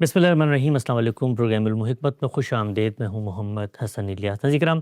بسم اللہ الرحمن الرحیم۔ السلام علیکم۔ پروگرام المحکمت میں خوش آمدید۔ میں ہوں محمد حسن الیاس۔ ناظرین کرام،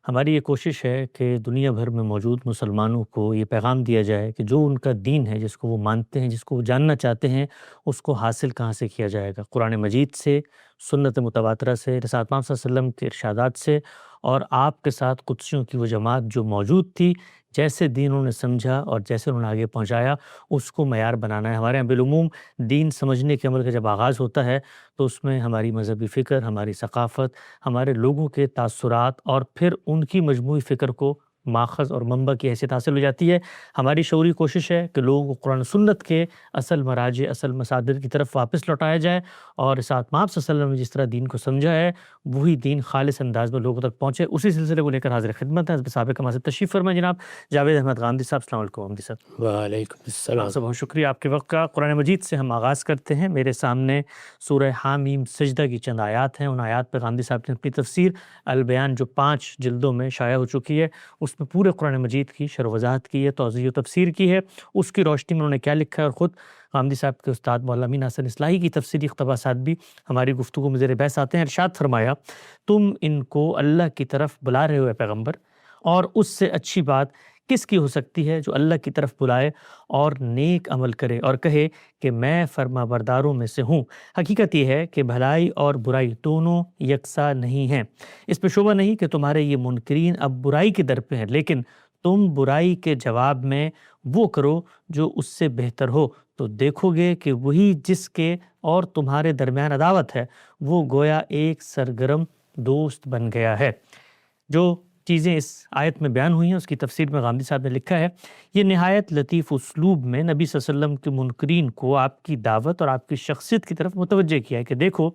ہماری یہ کوشش ہے کہ دنیا بھر میں موجود مسلمانوں کو یہ پیغام دیا جائے کہ جو ان کا دین ہے، جس کو وہ مانتے ہیں، جس کو وہ جاننا چاہتے ہیں، اس کو حاصل کہاں سے کیا جائے گا؟ قرآن مجید سے، سنت متواترہ سے، رسالت پاک صلی اللہ علیہ وسلم کے ارشادات سے، اور آپ کے ساتھ قدسیوں کی وہ جماعت جو موجود تھی، جیسے دین انہوں نے سمجھا اور جیسے انہوں نے آگے پہنچایا، اس کو معیار بنانا ہے۔ ہمارے یہاں بالعموم دین سمجھنے کے عمل کا جب آغاز ہوتا ہے تو اس میں ہماری مذہبی فکر، ہماری ثقافت، ہمارے لوگوں کے تاثرات اور پھر ان کی مجموعی فکر کو ماخذ اور منبع کی حیثیت حاصل ہو جاتی ہے۔ ہماری شعوری کوشش ہے کہ لوگوں کو قرآن و سنت کے اصل مراجع، اصل مصادر کی طرف واپس لوٹایا جائے، اور رسالت پاک صلی اللہ علیہ وسلم نے جس طرح دین کو سمجھا ہے وہی دین خالص انداز میں لوگوں تک پہنچے۔ اسی سلسلے کو لے کر حاضر خدمت ہے حضرت صاحب ہمارے ساتھ تشریف فرمائیں جناب جاوید احمد غامدی صاحب۔ السلام علیکم غامدی صاحب۔ وعلیکم السلام۔ آپ سے بہت شکریہ آپ کے وقت کا۔ قرآن مجید سے ہم آغاز کرتے ہیں۔ میرے سامنے سورہ حامیم سجدہ کی چند آیات ہیں۔ ان آیات پہ غامدی صاحب نے اپنی تفسیر البیان جو 5 جلدوں میں شائع ہو چکی ہے، اس میں پورے قرآن مجید کی شرح و وضاحت کی ہے، توضیح و تفسیر کی ہے، اس کی روشنی میں انہوں نے کیا لکھا ہے، اور خود غامدی صاحب کے استاد مولانا امین حسن اصلاحی کی تفسیری اقتباسات بھی ہماری گفتگو میں زیر بحث آتے ہیں۔ ارشاد فرمایا، تم ان کو اللہ کی طرف بلا رہے ہو اے پیغمبر، اور اس سے اچھی بات کس کی ہو سکتی ہے جو اللہ کی طرف بلائے اور نیک عمل کرے اور کہے کہ میں فرما برداروں میں سے ہوں۔ حقیقت یہ ہے کہ بھلائی اور برائی دونوں یکساں نہیں ہیں۔ اس پہ شبہ نہیں کہ تمہارے یہ منکرین اب برائی کے در پہ ہیں، لیکن تم برائی کے جواب میں وہ کرو جو اس سے بہتر ہو، تو دیکھو گے کہ وہی جس کے اور تمہارے درمیان عداوت ہے، وہ گویا ایک سرگرم دوست بن گیا ہے۔ جو چیزیں اس آیت میں بیان ہوئی ہیں اس کی تفسیر میں غامدی صاحب نے لکھا ہے، یہ نہایت لطیف اسلوب میں نبی صلی اللہ علیہ وسلم کے منکرین کو آپ کی دعوت اور آپ کی شخصیت کی طرف متوجہ کیا ہے کہ دیکھو،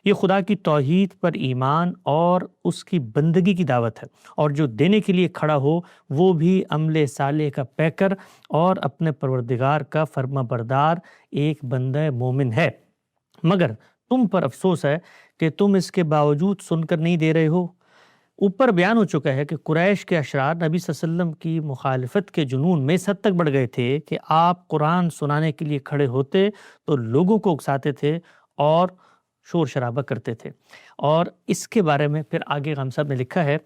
یہ خدا کی توحید پر ایمان اور اس کی بندگی کی دعوت ہے، اور جو دینے کے لیے کھڑا ہو وہ بھی عمل صالح کا پیکر اور اپنے پروردگار کا فرما بردار ایک بندہ مومن ہے، مگر تم پر افسوس ہے کہ تم اس کے باوجود سن کر نہیں دے رہے ہو۔ اوپر بیان ہو چکا ہے کہ قریش کے اشرار نبی صلی اللہ علیہ وسلم کی مخالفت کے جنون میں اس حد تک بڑھ گئے تھے کہ آپ قرآن سنانے کے لیے کھڑے ہوتے تو لوگوں کو اکساتے تھے اور شور شرابہ کرتے تھے۔ اور اس کے بارے میں پھر آگے غام صاحب نے لکھا ہے،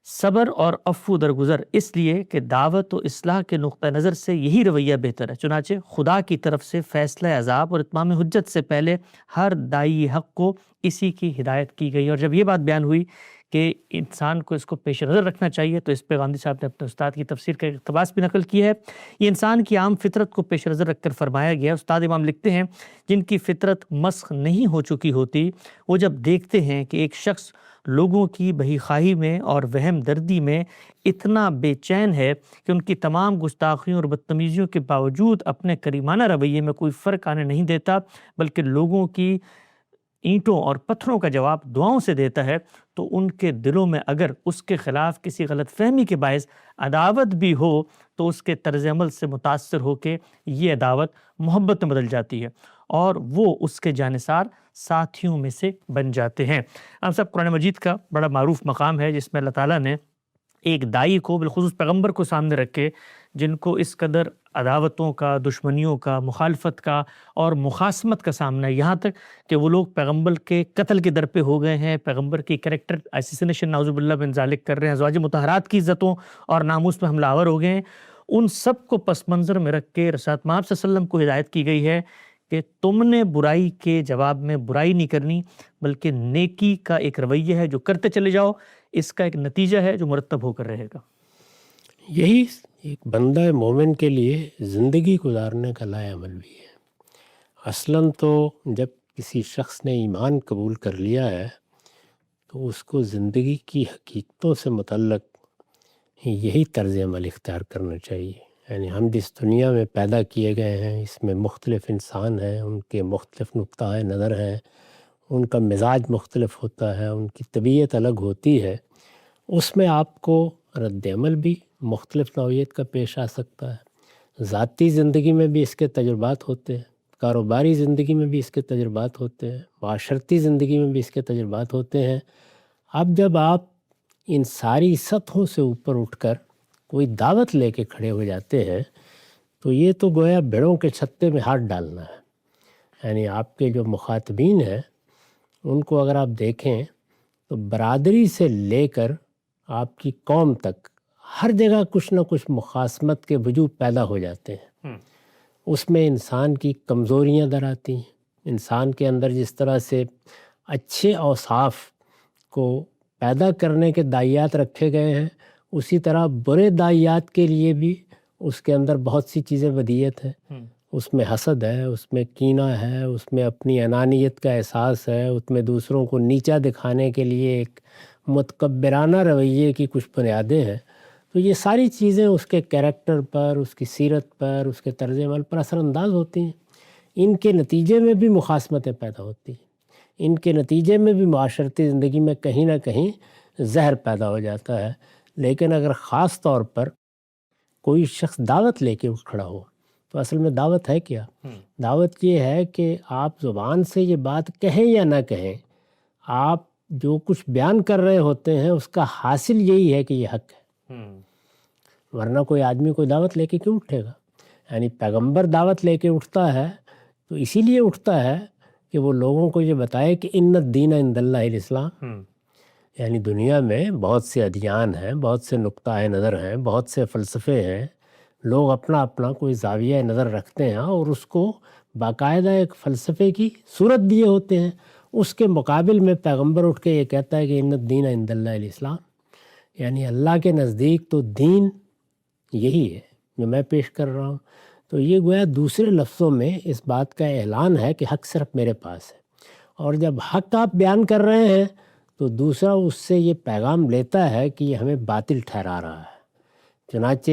صبر اور عفو درگزر اس لیے کہ دعوت و اصلاح کے نقطہ نظر سے یہی رویہ بہتر ہے۔ چنانچہ خدا کی طرف سے فیصلہ عذاب اور اتمام حجت سے پہلے ہر داعی حق کو اسی کی ہدایت کی گئی۔ اور جب یہ بات بیان ہوئی کہ انسان کو اس کو پیش نظر رکھنا چاہیے، تو اس پہ غامدی صاحب نے اپنے استاد کی تفسیر کا اقتباس بھی نقل کیا ہے۔ یہ انسان کی عام فطرت کو پیش نظر رکھ کر فرمایا گیا۔ استاد امام لکھتے ہیں، جن کی فطرت مسخ نہیں ہو چکی ہوتی، وہ جب دیکھتے ہیں کہ ایک شخص لوگوں کی بہی خواہی میں اور وہم دردی میں اتنا بے چین ہے کہ ان کی تمام گستاخیوں اور بدتمیزیوں کے باوجود اپنے کریمانہ رویے میں کوئی فرق آنے نہیں دیتا، بلکہ لوگوں کی اینٹوں اور پتھروں کا جواب دعاؤں سے دیتا ہے، تو ان کے دلوں میں اگر اس کے خلاف کسی غلط فہمی کے باعث عداوت بھی ہو تو اس کے طرز عمل سے متاثر ہو کے یہ عداوت محبت میں بدل جاتی ہے اور وہ اس کے جانثار ساتھیوں میں سے بن جاتے ہیں۔ ہم سب قرآن مجید کا بڑا معروف مقام ہے جس میں اللہ تعالیٰ نے ایک داعی کو، بالخصوص پیغمبر کو سامنے رکھ کے، جن کو اس قدر عداوتوں کا، دشمنیوں کا، مخالفت کا اور مخاصمت کا سامنا ہے، یہاں تک کہ وہ لوگ پیغمبر کے قتل کے در پہ ہو گئے ہیں، پیغمبر کی کریکٹر اسیسینیشن نعوذ باللہ بن ذالک کر رہے ہیں، ازواج مطہرات کی عزتوں اور ناموس پہ حملہ آور ہو گئے ہیں، ان سب کو پس منظر میں رکھ کے رسالت مآب صلی اللہ علیہ وسلم کو ہدایت کی گئی ہے کہ تم نے برائی کے جواب میں برائی نہیں کرنی، بلکہ نیکی کا ایک رویہ ہے جو کرتے چلے جاؤ، اس کا ایک نتیجہ ہے جو مرتب ہو کر رہے گا۔ یہی ایک بندہ مومن کے لیے زندگی گزارنے کا لائے عمل بھی ہے۔ اصلاً تو جب کسی شخص نے ایمان قبول کر لیا ہے تو اس کو زندگی کی حقیقتوں سے متعلق یہی طرز عمل اختیار کرنا چاہیے۔ یعنی ہم جس دنیا میں پیدا کیے گئے ہیں، اس میں مختلف انسان ہیں، ان کے مختلف نقطۂ نظر ہیں، ان کا مزاج مختلف ہوتا ہے، ان کی طبیعت الگ ہوتی ہے، اس میں آپ کو رد عمل بھی مختلف نوعیت کا پیش آ سکتا ہے۔ ذاتی زندگی میں بھی اس کے تجربات ہوتے ہیں، کاروباری زندگی میں بھی اس کے تجربات ہوتے ہیں، معاشرتی زندگی میں بھی اس کے تجربات ہوتے ہیں۔ اب جب آپ ان ساری سطحوں سے اوپر اٹھ کر کوئی دعوت لے کے کھڑے ہو جاتے ہیں تو یہ تو گویا بھیڑوں کے چھتے میں ہاتھ ڈالنا ہے۔ یعنی آپ کے جو مخاطبین ہیں ان کو اگر آپ دیکھیں تو برادری سے لے کر آپ کی قوم تک ہر جگہ کچھ نہ کچھ مخاصمت کے وجوہ پیدا ہو جاتے ہیں۔ اس میں انسان کی کمزوریاں در آتی ہیں، انسان کے اندر جس طرح سے اچھے اوصاف کو پیدا کرنے کے داعیات رکھے گئے ہیں، اسی طرح برے داعیات کے لیے بھی اس کے اندر بہت سی چیزیں ودیعت ہیں۔ اس میں حسد ہے، اس میں کینہ ہے، اس میں اپنی انانیت کا احساس ہے، اس میں دوسروں کو نیچا دکھانے کے لیے ایک متکبرانہ رویے کی کچھ بنیادیں ہیں۔ تو یہ ساری چیزیں اس کے کیریکٹر پر، اس کی سیرت پر، اس کے طرز عمل پر اثر انداز ہوتی ہیں۔ ان کے نتیجے میں بھی مخاصمتیں پیدا ہوتی ہیں، ان کے نتیجے میں بھی معاشرتی زندگی میں کہیں نہ کہیں زہر پیدا ہو جاتا ہے۔ لیکن اگر خاص طور پر کوئی شخص دعوت لے کے اٹھ کھڑا ہو تو اصل میں دعوت ہے کیا؟ دعوت یہ ہے کہ آپ زبان سے یہ بات کہیں یا نہ کہیں، آپ جو کچھ بیان کر رہے ہوتے ہیں اس کا حاصل یہی ہے کہ یہ حق ہے، ورنہ کوئی آدمی کوئی دعوت لے کے کیوں اٹھے گا؟ یعنی پیغمبر دعوت لے کے اٹھتا ہے تو اسی لیے اٹھتا ہے کہ وہ لوگوں کو یہ بتائے کہ ان الدین عند اللہ الاسلام، یعنی دنیا میں بہت سے ادیان ہیں، بہت سے نقطۂ نظر ہیں، بہت سے فلسفے ہیں، لوگ اپنا اپنا کوئی زاویہ نظر رکھتے ہیں اور اس کو باقاعدہ ایک فلسفے کی صورت دیے ہوتے ہیں۔ اس کے مقابل میں پیغمبر اٹھ کے یہ کہتا ہے کہ ان الدین عند اللہ الاسلام، یعنی اللہ کے نزدیک تو دین یہی ہے جو میں پیش کر رہا ہوں۔ تو یہ گویا دوسرے لفظوں میں اس بات کا اعلان ہے کہ حق صرف میرے پاس ہے، اور جب حق آپ بیان کر رہے ہیں تو دوسرا اس سے یہ پیغام لیتا ہے کہ یہ ہمیں باطل ٹھہرا رہا ہے۔ چنانچہ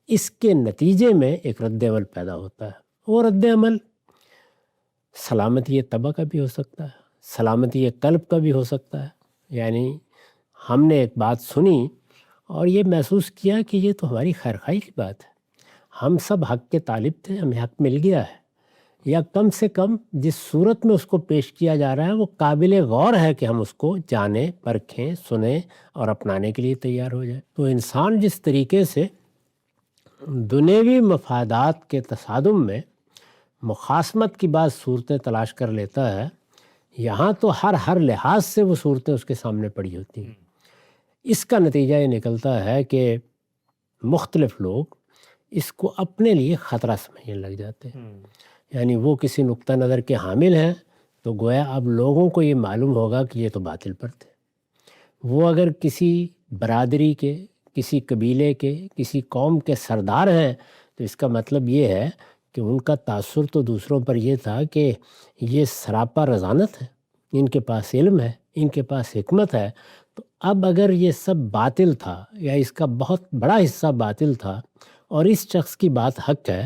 اس کے نتیجے میں ایک رد عمل پیدا ہوتا ہے، وہ رد عمل سلامتی طبع کا بھی ہو سکتا ہے، سلامتی قلب کا بھی ہو سکتا ہے۔ یعنی ہم نے ایک بات سنی اور یہ محسوس کیا کہ یہ تو ہماری خیرخواہی کی بات ہے، ہم سب حق کے طالب تھے، ہمیں حق مل گیا ہے، یا کم سے کم جس صورت میں اس کو پیش کیا جا رہا ہے وہ قابل غور ہے کہ ہم اس کو جانیں، پرکھیں، سنیں اور اپنانے کے لیے تیار ہو جائیں۔ تو انسان جس طریقے سے دنیوی مفادات کے تصادم میں مخاصمت کی بعض صورتیں تلاش کر لیتا ہے، یہاں تو ہر لحاظ سے وہ صورتیں اس کے سامنے پڑی ہوتی ہیں۔ اس کا نتیجہ یہ نکلتا ہے کہ مختلف لوگ اس کو اپنے لیے خطرہ سمجھنے لگ جاتے ہیں۔ یعنی وہ کسی نقطہ نظر کے حامل ہیں تو گویا اب لوگوں کو یہ معلوم ہوگا کہ یہ تو باطل پر تھے۔ وہ اگر کسی برادری کے، کسی قبیلے کے، کسی قوم کے سردار ہیں تو اس کا مطلب یہ ہے کہ ان کا تاثر تو دوسروں پر یہ تھا کہ یہ سراپا رضانت ہے، ان کے پاس علم ہے، ان کے پاس حکمت ہے۔ تو اب اگر یہ سب باطل تھا یا اس کا بہت بڑا حصہ باطل تھا اور اس شخص کی بات حق ہے،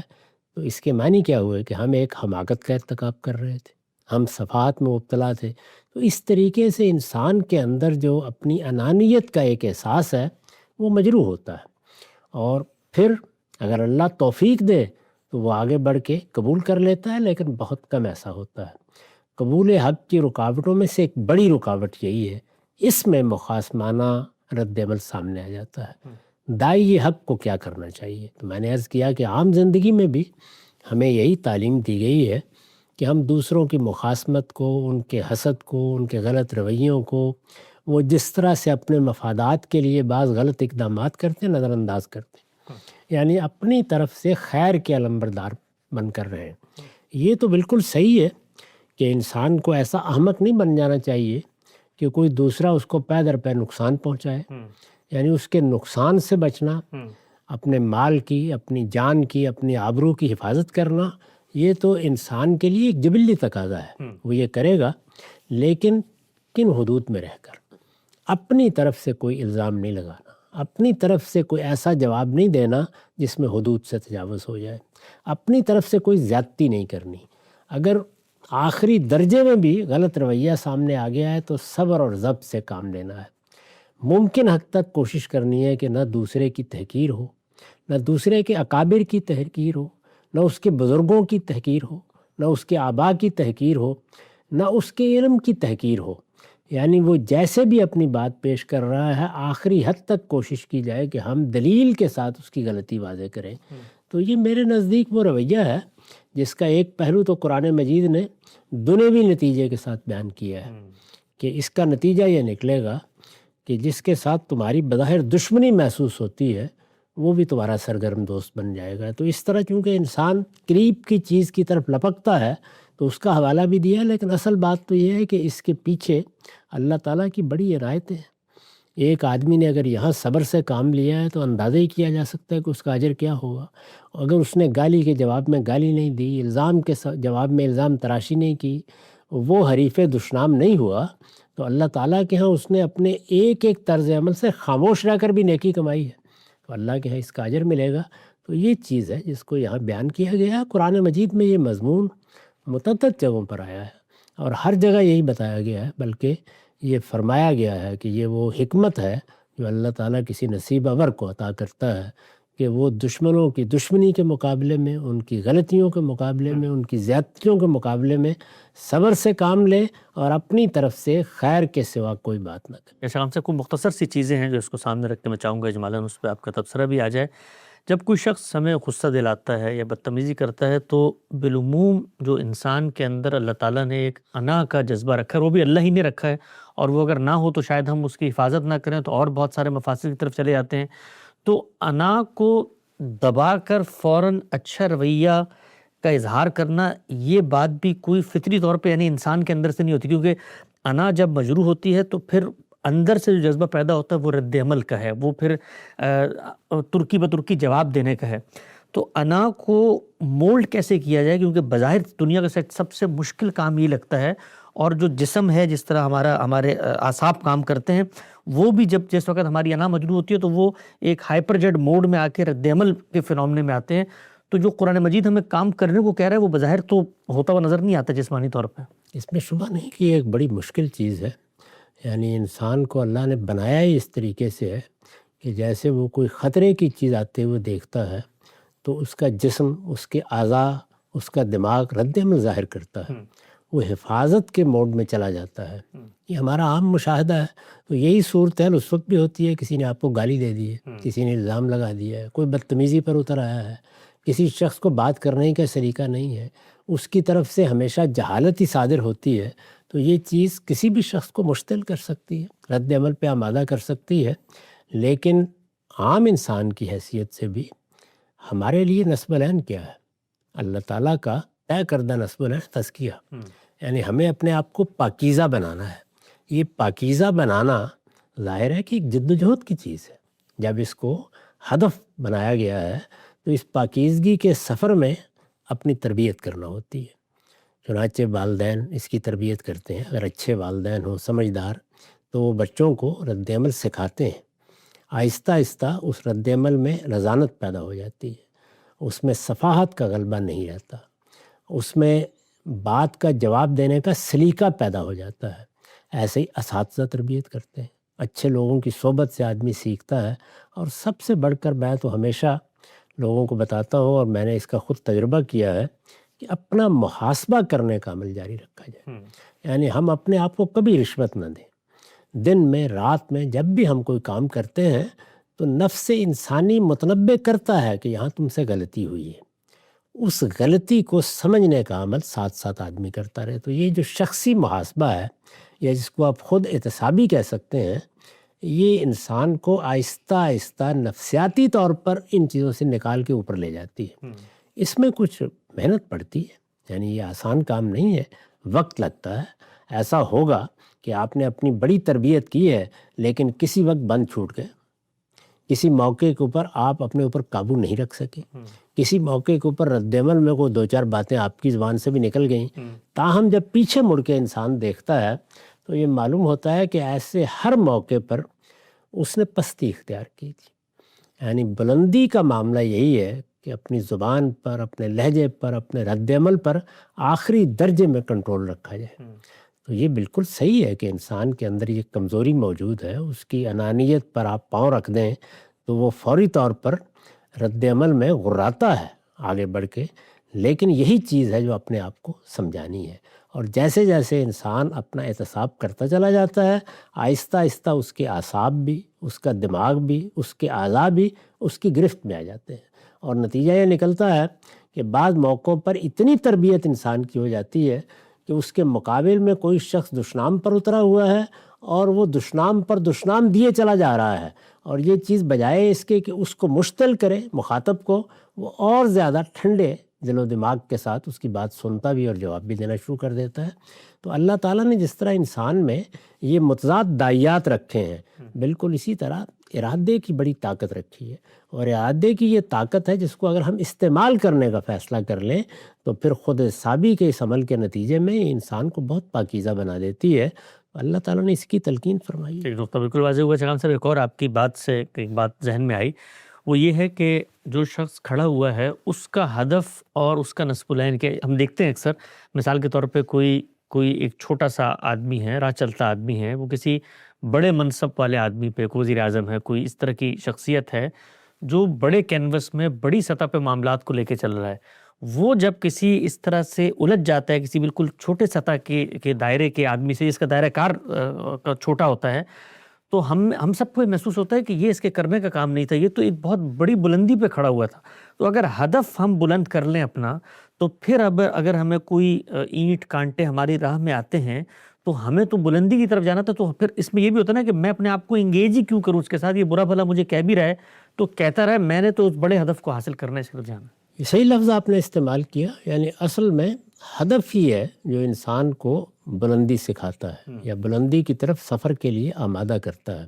تو اس کے معنی کیا ہوئے کہ ہم ایک حماقت کا ارتکاب کر رہے تھے، ہم صفحات میں مبتلا تھے۔ تو اس طریقے سے انسان کے اندر جو اپنی انانیت کا ایک احساس ہے وہ مجروح ہوتا ہے، اور پھر اگر اللہ توفیق دے تو وہ آگے بڑھ کے قبول کر لیتا ہے، لیکن بہت کم ایسا ہوتا ہے۔ قبول حق کی رکاوٹوں میں سے ایک بڑی رکاوٹ یہی ہے، اس میں مخاصمانہ رد عمل سامنے آ جاتا ہے۔ داعی حق کو کیا کرنا چاہیے؟ تو میں نے عرض کیا کہ عام زندگی میں بھی ہمیں یہی تعلیم دی گئی ہے کہ ہم دوسروں کی مخاصمت کو، ان کے حسد کو، ان کے غلط رویوں کو، وہ جس طرح سے اپنے مفادات کے لیے بعض غلط اقدامات کرتے ہیں، نظر انداز کرتے ہیں، یعنی اپنی طرف سے خیر کے علمبردار بن کر رہے ہیں۔ یہ تو بالکل صحیح ہے کہ انسان کو ایسا احمق نہیں بن جانا چاہیے کہ کوئی دوسرا اس کو پے در پے نقصان پہنچائے، یعنی اس کے نقصان سے بچنا، اپنے مال کی، اپنی جان کی، اپنی آبرو کی حفاظت کرنا، یہ تو انسان کے لیے ایک جبلی تقاضا ہے، وہ یہ کرے گا، لیکن کن حدود میں رہ کر۔ اپنی طرف سے کوئی الزام نہیں لگانا، اپنی طرف سے کوئی ایسا جواب نہیں دینا جس میں حدود سے تجاوز ہو جائے، اپنی طرف سے کوئی زیادتی نہیں کرنی۔ اگر آخری درجے میں بھی غلط رویہ سامنے آ گیا ہے تو صبر اور ضبط سے کام لینا ہے۔ ممکن حد تک کوشش کرنی ہے کہ نہ دوسرے کی تحقیر ہو، نہ دوسرے کے اکابر کی تحقیر ہو، نہ اس کے بزرگوں کی تحقیر ہو، نہ اس کے آباء کی تحقیر ہو، نہ اس کے علم کی تحقیر ہو۔ یعنی وہ جیسے بھی اپنی بات پیش کر رہا ہے، آخری حد تک کوشش کی جائے کہ ہم دلیل کے ساتھ اس کی غلطی واضح کریں۔ تو یہ میرے نزدیک وہ رویہ ہے جس کا ایک پہلو تو قرآن مجید نے دنیوی نتیجے کے ساتھ بیان کیا ہے کہ اس کا نتیجہ یہ نکلے گا کہ جس کے ساتھ تمہاری بظاہر دشمنی محسوس ہوتی ہے وہ بھی تمہارا سرگرم دوست بن جائے گا۔ تو اس طرح چونکہ انسان قریب کی چیز کی طرف لپکتا ہے تو اس کا حوالہ بھی دیا، لیکن اصل بات تو یہ ہے کہ اس کے پیچھے اللہ تعالیٰ کی بڑی عنایتیں ہیں۔ ایک آدمی نے اگر یہاں صبر سے کام لیا ہے تو اندازہ ہی کیا جا سکتا ہے کہ اس کا اجر کیا ہوگا۔ اگر اس نے گالی کے جواب میں گالی نہیں دی، الزام کے جواب میں الزام تراشی نہیں کی، وہ حریف دشنام نہیں ہوا، تو اللہ تعالیٰ کے ہاں اس نے اپنے ایک ایک طرز عمل سے خاموش رہ کر بھی نیکی کمائی ہے، تو اللہ کے ہاں اس کا اجر ملے گا۔ تو یہ چیز ہے جس کو یہاں بیان کیا گیا ہے۔ قرآن مجید میں یہ مضمون متعدد جگہوں پر آیا ہے اور ہر جگہ یہی بتایا گیا ہے، بلکہ یہ فرمایا گیا ہے کہ یہ وہ حکمت ہے جو اللہ تعالیٰ کسی نصیب آور کو عطا کرتا ہے کہ وہ دشمنوں کی دشمنی کے مقابلے میں، ان کی غلطیوں کے مقابلے میں، ان کی زیادتیوں کے مقابلے میں صبر سے کام لے اور اپنی طرف سے خیر کے سوا کوئی بات نہ کرے۔ شام سے کوئی مختصر سی چیزیں ہیں جو اس کو سامنے رکھ کے میں چاہوں گا اجمالاً اس پہ آپ کا تبصرہ بھی آ جائے۔ جب کوئی شخص ہمیں غصہ دلاتا ہے یا بدتمیزی کرتا ہے تو بالعموم جو انسان کے اندر اللہ تعالیٰ نے ایک انا کا جذبہ رکھا ہے، وہ بھی اللہ ہی نے رکھا ہے، اور وہ اگر نہ ہو تو شاید ہم اس کی حفاظت نہ کریں تو اور بہت سارے مفاسد کی طرف چلے جاتے ہیں۔ تو انا کو دبا کر فوراً اچھا رویہ کا اظہار کرنا، یہ بات بھی کوئی فطری طور پہ یعنی انسان کے اندر سے نہیں ہوتی، کیونکہ انا جب مجروح ہوتی ہے تو پھر اندر سے جو جذبہ پیدا ہوتا ہے وہ رد عمل کا ہے، وہ پھر ترکی بترکی جواب دینے کا ہے۔ تو انا کو مولڈ کیسے کیا جائے، کیونکہ بظاہر دنیا کا سب سے مشکل کام یہ لگتا ہے، اور جو جسم ہے جس طرح ہمارے اعصاب کام کرتے ہیں، وہ بھی جس وقت ہماری انا مجروح ہوتی ہے تو وہ ایک ہائپر جیٹ موڈ میں آ کے رد عمل کے فنومنے میں آتے ہیں۔ تو جو قرآن مجید ہمیں کام کرنے کو کہہ رہا ہے وہ بظاہر تو ہوتا ہوا نظر نہیں آتا جسمانی طور پہ۔ اس میں شبہ نہیں کہ یہ ایک بڑی مشکل چیز ہے، یعنی انسان کو اللہ نے بنایا ہی اس طریقے سے ہے کہ جیسے وہ کوئی خطرے کی چیز آتے ہوئے دیکھتا ہے تو اس کا جسم، اس کے اعضاء، اس کا دماغ رد عمل ظاہر کرتا ہے، وہ حفاظت کے موڈ میں چلا جاتا ہے۔ یہ ہمارا عام مشاہدہ ہے۔ تو یہی صورتحال اس وقت بھی ہوتی ہے، کسی نے آپ کو گالی دے دی ہے، کسی نے الزام لگا دیا ہے، کوئی بدتمیزی پر اتر آیا ہے، کسی شخص کو بات کرنے کا سلیقہ نہیں ہے، اس کی طرف سے ہمیشہ جہالت ہی صادر ہوتی ہے، تو یہ چیز کسی بھی شخص کو مشتعل کر سکتی ہے، رد عمل پہ آمادہ کر سکتی ہے۔ لیکن عام انسان کی حیثیت سے بھی ہمارے لیے نصب العین کیا ہے؟ اللہ تعالیٰ کا طے کردہ نصب العین تزکیہ، یعنی ہمیں اپنے آپ کو پاکیزہ بنانا ہے۔ یہ پاکیزہ بنانا ظاہر ہے کہ ایک جد و جہد کی چیز ہے۔ جب اس کو ہدف بنایا گیا ہے تو اس پاکیزگی کے سفر میں اپنی تربیت کرنا ہوتی ہے۔ چنانچہ والدین اس کی تربیت کرتے ہیں، اگر اچھے والدین ہوں، سمجھدار، تو وہ بچوں کو رد عمل سکھاتے ہیں۔ آہستہ آہستہ اس رد عمل میں رزانت پیدا ہو جاتی ہے، اس میں صفاحت کا غلبہ نہیں رہتا، اس میں بات کا جواب دینے کا سلیقہ پیدا ہو جاتا ہے۔ ایسے ہی اساتذہ تربیت کرتے ہیں، اچھے لوگوں کی صحبت سے آدمی سیکھتا ہے۔ اور سب سے بڑھ کر میں تو ہمیشہ لوگوں کو بتاتا ہوں، اور میں نے اس کا خود تجربہ کیا ہے، کہ اپنا محاسبہ کرنے کا عمل جاری رکھا جائے۔ یعنی ہم اپنے آپ کو کبھی رشوت نہ دیں۔ دن میں، رات میں، جب بھی ہم کوئی کام کرتے ہیں تو نفس انسانی متنبع کرتا ہے کہ یہاں تم سے غلطی ہوئی ہے، اس غلطی کو سمجھنے کا عمل ساتھ ساتھ آدمی کرتا رہے۔ تو یہ جو شخصی محاسبہ ہے، یا جس کو آپ خود احتسابی کہہ سکتے ہیں، یہ انسان کو آہستہ آہستہ نفسیاتی طور پر ان چیزوں سے نکال کے اوپر لے جاتی ہے۔ اس میں کچھ محنت پڑتی ہے، یعنی یہ آسان کام نہیں ہے، وقت لگتا ہے۔ ایسا ہوگا کہ آپ نے اپنی بڑی تربیت کی ہے لیکن کسی وقت بند چھوٹ گئے، کسی موقع کے اوپر آپ اپنے اوپر قابو نہیں رکھ سکے، کسی موقع کے اوپر رد عمل میں کوئی دو چار باتیں آپ کی زبان سے بھی نکل گئیں، تاہم جب پیچھے مڑ کے انسان دیکھتا ہے تو یہ معلوم ہوتا ہے کہ ایسے ہر موقع پر اس نے پستی اختیار کی تھی۔ یعنی بلندی کا معاملہ یہی ہے کہ اپنی زبان پر، اپنے لہجے پر، اپنے رد عمل پر آخری درجے میں کنٹرول رکھا جائے۔ تو یہ بالکل صحیح ہے کہ انسان کے اندر یہ کمزوری موجود ہے، اس کی انانیت پر آپ پاؤں رکھ دیں تو وہ فوری طور پر رد عمل میں غراتا ہے آگے بڑھ کے، لیکن یہی چیز ہے جو اپنے آپ کو سمجھانی ہے۔ اور جیسے جیسے انسان اپنا احتساب کرتا چلا جاتا ہے، آہستہ آہستہ اس کے اعصاب بھی، اس کا دماغ بھی، اس کے اعضاء بھی اس کی گرفت میں آ جاتے ہیں، اور نتیجہ یہ نکلتا ہے کہ بعض موقعوں پر اتنی تربیت انسان کی ہو جاتی ہے کہ اس کے مقابل میں کوئی شخص دشنام پر اترا ہوا ہے اور وہ دشنام پر دشنام دیے چلا جا رہا ہے، اور یہ چیز بجائے اس کے کہ اس کو مشتعل کرے مخاطب کو، وہ اور زیادہ ٹھنڈے دل و دماغ کے ساتھ اس کی بات سنتا بھی اور جواب بھی دینا شروع کر دیتا ہے۔ تو اللہ تعالیٰ نے جس طرح انسان میں یہ متضاد داعیات رکھے ہیں، بالکل اسی طرح ارادے کی بڑی طاقت رکھی ہے، اور ارادے کی یہ طاقت ہے جس کو اگر ہم استعمال کرنے کا فیصلہ کر لیں تو پھر خود سابی کے اس عمل کے نتیجے میں انسان کو بہت پاکیزہ بنا دیتی ہے۔ اللہ تعالیٰ نے اس کی تلقین فرمائی ہے۔ ایک نقطہ بالکل واضح ہوا چغام صاحب، ایک اور آپ کی بات سے ایک بات ذہن میں آئی، وہ یہ ہے کہ جو شخص کھڑا ہوا ہے اس کا ہدف اور اس کا نصب العین کے ہم دیکھتے ہیں اکثر، مثال کے طور پہ کوئی ایک چھوٹا سا آدمی ہے، راہ چلتا آدمی ہے، وہ کسی بڑے منصب والے آدمی پہ، کوئی وزیر اعظم ہے، کوئی اس طرح کی شخصیت ہے جو بڑے کینوس میں بڑی سطح پہ معاملات کو لے کے چل رہا ہے، وہ جب کسی اس طرح سے الجھ جاتا ہے کسی بالکل چھوٹے سطح کے دائرے کے آدمی سے، جس کا دائرہ کار چھوٹا ہوتا ہے، تو ہم سب کو محسوس ہوتا ہے کہ یہ اس کے کرنے کا کام نہیں تھا، یہ تو ایک بہت بڑی بلندی پہ کھڑا ہوا تھا۔ تو اگر ہدف ہم بلند کر لیں اپنا، تو پھر اگر ہمیں کوئی اینٹ کانٹے ہماری راہ میں آتے ہیں تو ہمیں تو بلندی کی طرف جانا تھا، تو پھر اس میں یہ بھی ہوتا ہے نا کہ میں اپنے آپ کو انگیج ہی کیوں کروں اس کے ساتھ، یہ برا بھلا مجھے کہہ بھی رہا ہے تو کہتا رہے، میں نے تو اس بڑے ہدف کو حاصل کرنے سے جانا۔ یہ صحیح لفظ آپ نے استعمال کیا، یعنی اصل میں ہدف ہی ہے جو انسان کو بلندی سکھاتا ہے یا بلندی کی طرف سفر کے لیے آمادہ کرتا ہے۔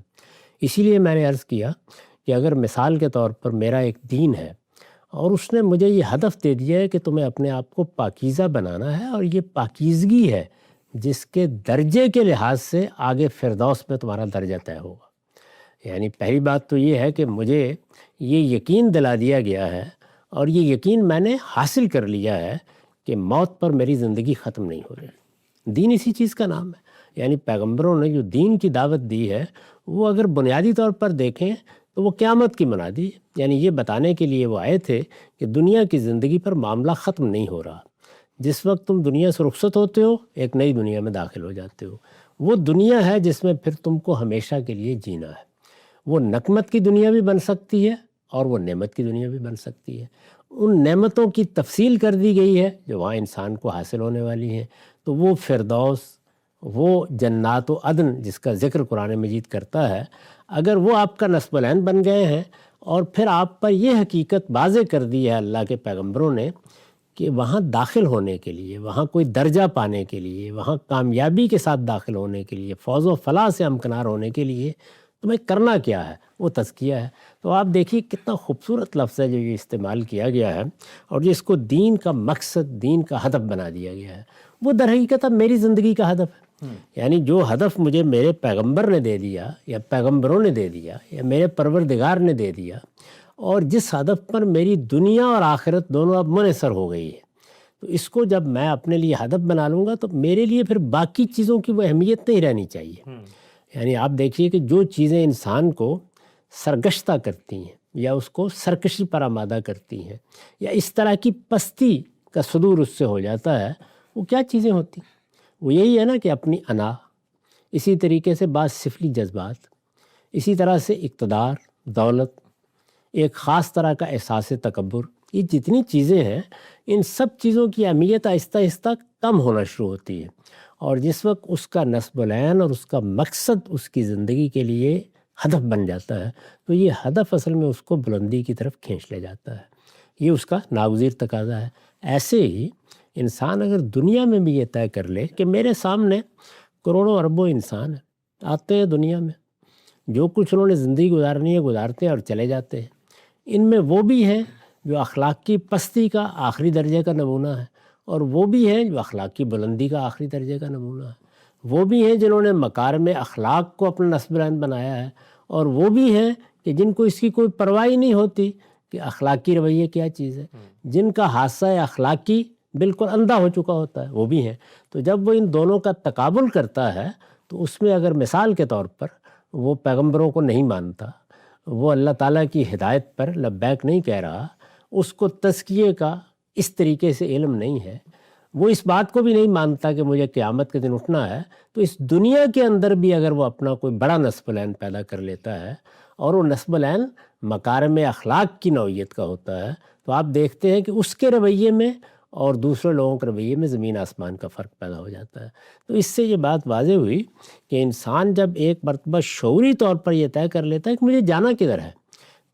اسی لیے میں نے عرض کیا کہ اگر مثال کے طور پر میرا ایک دین ہے اور اس نے مجھے یہ ہدف دے دیا ہے کہ تمہیں اپنے آپ کو پاکیزہ بنانا ہے، اور یہ پاکیزگی ہے جس کے درجے کے لحاظ سے آگے فردوس میں تمہارا درجہ طے ہوگا۔ یعنی پہلی بات تو یہ ہے کہ مجھے یہ یقین دلا دیا گیا ہے اور یہ یقین میں نے حاصل کر لیا ہے کہ موت پر میری زندگی ختم نہیں ہو رہی۔ دین اسی چیز کا نام ہے، یعنی پیغمبروں نے جو دین کی دعوت دی ہے وہ اگر بنیادی طور پر دیکھیں تو وہ قیامت کی منادی ہے، یعنی یہ بتانے کے لیے وہ آئے تھے کہ دنیا کی زندگی پر معاملہ ختم نہیں ہو رہا۔ جس وقت تم دنیا سے رخصت ہوتے ہو ایک نئی دنیا میں داخل ہو جاتے ہو، وہ دنیا ہے جس میں پھر تم کو ہمیشہ کے لیے جینا ہے۔ وہ نقمت کی دنیا بھی بن سکتی ہے اور وہ نعمت کی دنیا بھی بن سکتی ہے۔ ان نعمتوں کی تفصیل کر دی گئی ہے جو وہاں انسان کو حاصل ہونے والی ہیں، تو وہ فردوس، وہ جنات و عدن جس کا ذکر قرآن مجید کرتا ہے، اگر وہ آپ کا نصب العین بن گئے ہیں اور پھر آپ پر یہ حقیقت واضح کر دی ہے اللہ کے پیغمبروں نے کہ وہاں داخل ہونے کے لیے، وہاں کوئی درجہ پانے کے لیے، وہاں کامیابی کے ساتھ داخل ہونے کے لیے، فوز و فلاح سے ہمکنار ہونے کے لیے تمہیں کرنا کیا ہے، وہ تزکیہ ہے۔ تو آپ دیکھیے کتنا خوبصورت لفظ ہے جو یہ استعمال کیا گیا ہے اور جس کو دین کا مقصد، دین کا ہدف بنا دیا گیا ہے۔ وہ در حقیقت اب میری زندگی کا ہدف ہے، یعنی جو ہدف مجھے میرے پیغمبر نے دے دیا یا پیغمبروں نے دے دیا یا میرے پروردگار نے دے دیا، اور جس ہدف پر میری دنیا اور آخرت دونوں اب منحصر ہو گئی ہے، تو اس کو جب میں اپنے لیے ہدف بنا لوں گا تو میرے لیے پھر باقی چیزوں کی وہ اہمیت نہیں رہنی چاہیے۔ یعنی آپ دیکھیے کہ جو چیزیں انسان کو سرگشتہ کرتی ہیں یا اس کو سرکشی پر آمادہ کرتی ہیں یا اس طرح کی پستی کا صدور اس سے ہو جاتا ہے، وہ کیا چیزیں ہوتی ہیں؟ وہ یہی ہے نا کہ اپنی انا، اسی طریقے سے بعض سفلی جذبات، اسی طرح سے اقتدار، دولت، ایک خاص طرح کا احساس تکبر، یہ جتنی چیزیں ہیں ان سب چیزوں کی اہمیت آہستہ آہستہ کم ہونا شروع ہوتی ہے، اور جس وقت اس کا نصب العین اور اس کا مقصد اس کی زندگی کے لیے ہدف بن جاتا ہے تو یہ ہدف اصل میں اس کو بلندی کی طرف کھینچ لے جاتا ہے، یہ اس کا ناگزیر تقاضا ہے۔ ایسے ہی انسان اگر دنیا میں بھی یہ طے کر لے کہ میرے سامنے کروڑوں اربوں انسان ہیں، آتے ہیں دنیا میں، جو کچھ انہوں نے زندگی گزارنی ہے گزارتے ہیں اور چلے جاتے ہیں، ان میں وہ بھی ہیں جو اخلاق کی پستی کا آخری درجے کا نمونہ ہے، اور وہ بھی ہیں جو اخلاق کی بلندی کا آخری درجے کا نمونہ ہے، وہ بھی ہیں جنہوں نے مکارم اخلاق کو اپنا نصب العین بنایا ہے، اور وہ بھی ہیں کہ جن کو اس کی کوئی پرواہ نہیں ہوتی کہ اخلاقی رویہ کیا چیز ہے، جن کا حادثہ اخلاقی بالکل اندھا ہو چکا ہوتا ہے، وہ بھی ہیں۔ تو جب وہ ان دونوں کا تقابل کرتا ہے تو اس میں اگر مثال کے طور پر وہ پیغمبروں کو نہیں مانتا، وہ اللہ تعالیٰ کی ہدایت پر لبیک نہیں کہہ رہا، اس کو تزکیے کا اس طریقے سے علم نہیں ہے، وہ اس بات کو بھی نہیں مانتا کہ مجھے قیامت کے دن اٹھنا ہے، تو اس دنیا کے اندر بھی اگر وہ اپنا کوئی بڑا نصب العین پیدا کر لیتا ہے اور وہ نسب العین مکارم اخلاق کی نوعیت کا ہوتا ہے، تو آپ دیکھتے ہیں کہ اس کے رویے میں اور دوسرے لوگوں کے رویے میں زمین آسمان کا فرق پیدا ہو جاتا ہے۔ تو اس سے یہ بات واضح ہوئی کہ انسان جب ایک مرتبہ شعوری طور پر یہ طے کر لیتا ہے کہ مجھے جانا کدھر ہے،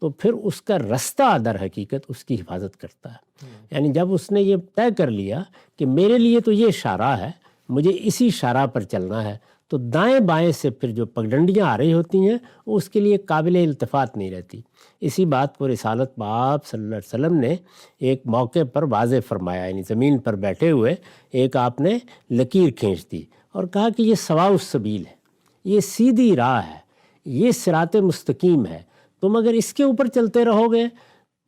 تو پھر اس کا رستہ در حقیقت اس کی حفاظت کرتا ہے۔ یعنی جب اس نے یہ طے کر لیا کہ میرے لیے تو یہ شاہراہ ہے، مجھے اسی شاہراہ پر چلنا ہے، تو دائیں بائیں سے پھر جو پگڈنڈیاں آ رہی ہوتی ہیں وہ اس کے لیے قابل التفات نہیں رہتی۔ اسی بات کو رسالت پاک صلی اللہ علیہ وسلم نے ایک موقع پر واضح فرمایا، یعنی زمین پر بیٹھے ہوئے ایک آپ نے لکیر کھینچ دی اور کہا کہ یہ سواء السبیل ہے، یہ سیدھی راہ ہے، یہ صراط مستقیم ہے، تم اگر اس کے اوپر چلتے رہو گے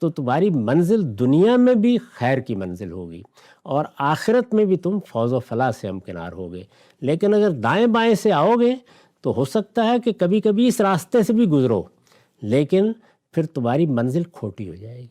تو تمہاری منزل دنیا میں بھی خیر کی منزل ہوگی اور آخرت میں بھی تم فوز و فلاح سے ہمکنار ہوگے۔ لیکن اگر دائیں بائیں سے آؤ گے تو ہو سکتا ہے کہ کبھی کبھی اس راستے سے بھی گزرو، لیکن پھر تمہاری منزل کھوٹی ہو جائے گی،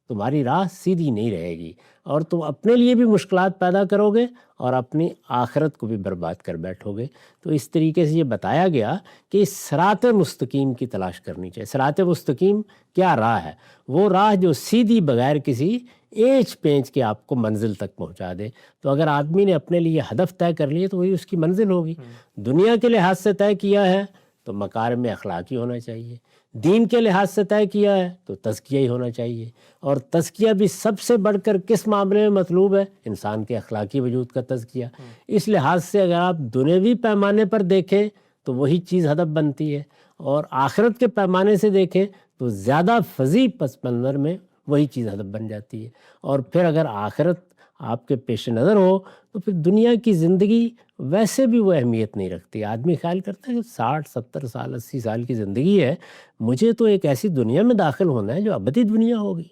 تمہاری راہ سیدھی نہیں رہے گی اور تم اپنے لیے بھی مشکلات پیدا کرو گے اور اپنی آخرت کو بھی برباد کر بیٹھو گے۔ تو اس طریقے سے یہ بتایا گیا کہ اس صراط مستقیم کی تلاش کرنی چاہیے۔ صراط مستقیم کیا راہ ہے؟ وہ راہ جو سیدھی بغیر کسی اینچ پینچ کے آپ کو منزل تک پہنچا دے۔ تو اگر آدمی نے اپنے لیے ہدف طے کر لیے تو وہی اس کی منزل ہوگی۔ دنیا کے لحاظ سے طے کیا ہے تو مکارم اخلاقی ہونا چاہیے، دین کے لحاظ سے طے کیا ہے تو تزکیہ ہی ہونا چاہیے، اور تزکیہ بھی سب سے بڑھ کر کس معاملے میں مطلوب ہے؟ انسان کے اخلاقی وجود کا تزکیہ۔ اس لحاظ سے اگر آپ دنیوی پیمانے پر دیکھیں تو وہی چیز ہدف بنتی ہے، اور آخرت کے پیمانے سے دیکھیں تو زیادہ فضیع پس منظر میں وہی چیز ہدف بن جاتی ہے۔ اور پھر اگر آخرت آپ کے پیش نظر ہو تو پھر دنیا کی زندگی ویسے بھی وہ اہمیت نہیں رکھتی۔ آدمی خیال کرتا ہے کہ 60 70 سال 80 سال کی زندگی ہے، مجھے تو ایک ایسی دنیا میں داخل ہونا ہے جو ابدی دنیا ہوگی،